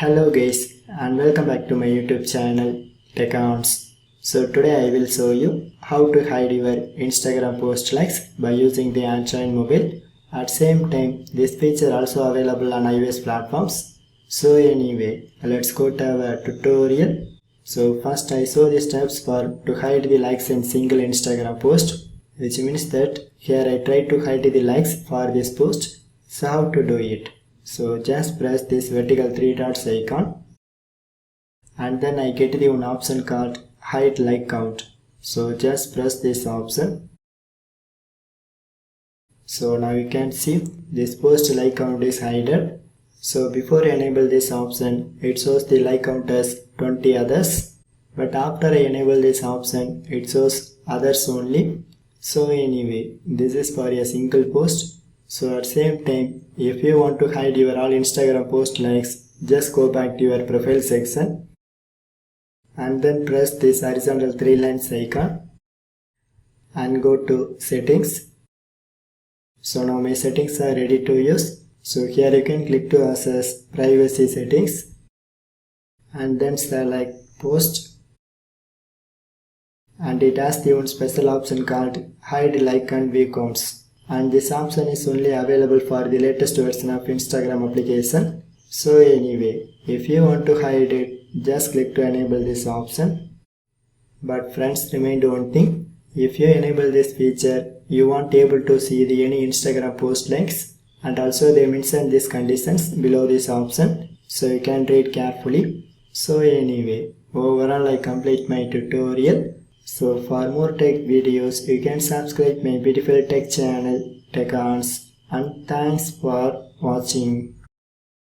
Hello guys and welcome back to my YouTube channel Tech Accounts. So today I will show you how to hide your Instagram post likes by using the Android mobile. At same time this feature also available on iOS platforms. So anyway, let's go to our tutorial. So first I show the steps to hide the likes in single Instagram post, which means that here I try to hide the likes for this post. So how to do it? So just press this vertical three dots icon and then I get the one option called hide like count. So just press this option. So now you can see this post like count is hidden. So before I enable this option, it shows the like count as 20 others, but after I enable this option, it shows others only. So anyway, this is for a single post. So at same time, if you want to hide your all Instagram post likes, just go back to your profile section and then press this horizontal three lines icon and go to settings. So now my settings are ready to use. So here you can click to access privacy settings and then select post, and it has the one special option called hide like and view counts. And this option is only available for the latest version of Instagram application. So anyway, if you want to hide it, just click to enable this option. But friends, remember one thing, if you enable this feature, you won't able to see any Instagram post links, and also they mention these conditions below this option, so you can read carefully. So anyway, overall I complete my tutorial. So for more tech videos, you can subscribe my beautiful tech channel Tech Accounts, and thanks for watching.